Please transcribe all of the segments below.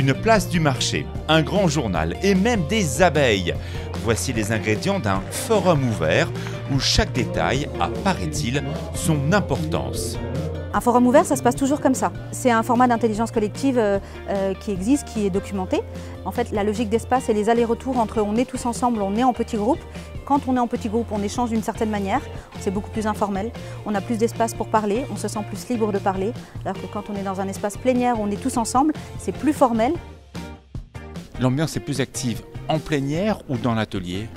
une place du marché, un grand journal et même des abeilles. Voici les ingrédients d'un forum ouvert où chaque détail a, paraît-il, son importance. Un forum ouvert, ça se passe toujours comme ça. C'est un format d'intelligence collective qui existe, qui est documenté. En fait, la logique d'espace et les allers-retours entre on est tous ensemble, on est en petits groupes. Quand on est en petits groupes, on échange d'une certaine manière. C'est beaucoup plus informel. On a plus d'espace pour parler, on se sent plus libre de parler. Alors que quand on est dans un espace plénière où on est tous ensemble, c'est plus formel. L'ambiance est plus active en plénière ou dans l'atelier?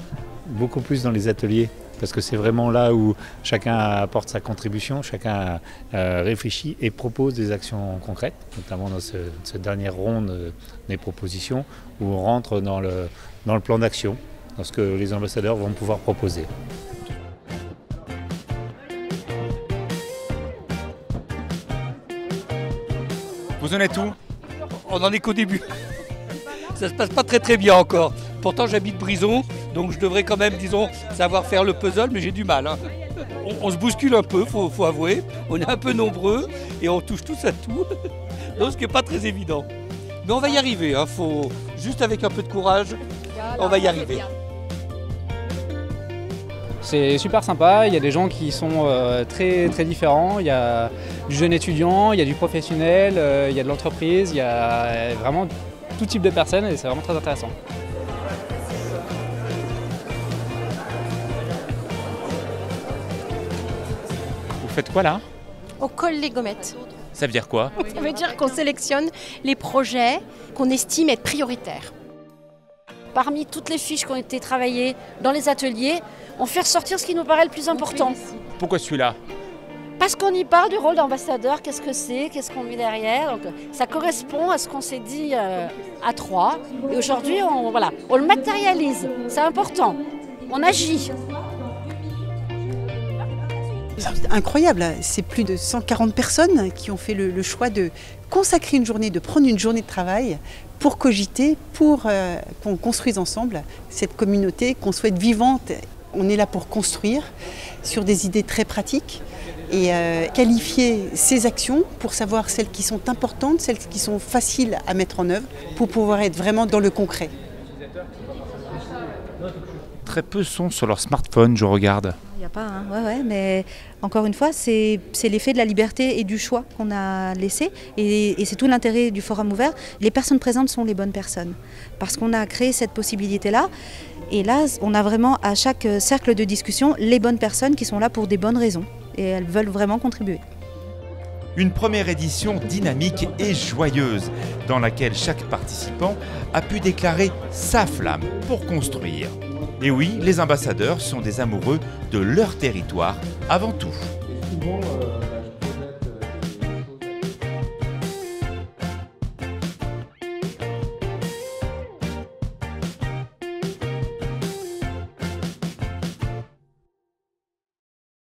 Beaucoup plus dans les ateliers. Parce que c'est vraiment là où chacun apporte sa contribution, chacun réfléchit et propose des actions concrètes, notamment dans cette dernière ronde des propositions, où on rentre dans le plan d'action, dans ce que les ambassadeurs vont pouvoir proposer. Vous en êtes où? On n'en est qu'au début. Ça se passe pas très bien encore. Pourtant j'habite Brison, donc je devrais quand même, disons, savoir faire le puzzle, mais j'ai du mal. Hein. On se bouscule un peu, faut avouer. On est un peu nombreux et on touche tous à tout. Donc ce qui n'est pas très évident. Mais on va y arriver, hein. Faut juste avec un peu de courage, on va y arriver. C'est super sympa, il y a des gens qui sont très différents. Il y a du jeune étudiant, il y a du professionnel, il y a de l'entreprise, il y a vraiment tout type de personnes et c'est vraiment très intéressant. Vous faites quoi là? On colle les gommettes. Ça veut dire quoi? Ça veut dire qu'on sélectionne les projets qu'on estime être prioritaires. Parmi toutes les fiches qui ont été travaillées dans les ateliers, on fait ressortir ce qui nous paraît le plus important. Pourquoi celui-là? Parce qu'on y parle du rôle d'ambassadeur, qu'est-ce que c'est, qu'est-ce qu'on met derrière. Donc, ça correspond à ce qu'on s'est dit à trois. Et aujourd'hui, on le matérialise, c'est important, on agit. C'est incroyable, c'est plus de 140 personnes qui ont fait le choix de consacrer une journée, de prendre une journée de travail pour cogiter, pour qu'on construise ensemble cette communauté qu'on souhaite vivante. On est là pour construire sur des idées très pratiques et qualifier ces actions pour savoir celles qui sont importantes, celles qui sont faciles à mettre en œuvre pour pouvoir être vraiment dans le concret. Très peu sont sur leur smartphone, je regarde. Il n'y a pas, hein. Ouais, mais encore une fois, c'est l'effet de la liberté et du choix qu'on a laissé. Et c'est tout l'intérêt du forum ouvert. Les personnes présentes sont les bonnes personnes. Parce qu'on a créé cette possibilité-là. Et là, on a vraiment à chaque cercle de discussion les bonnes personnes qui sont là pour des bonnes raisons. Et elles veulent vraiment contribuer. Une première édition dynamique et joyeuse, dans laquelle chaque participant a pu déclarer sa flamme pour construire. Et oui, les ambassadeurs sont des amoureux de leur territoire avant tout.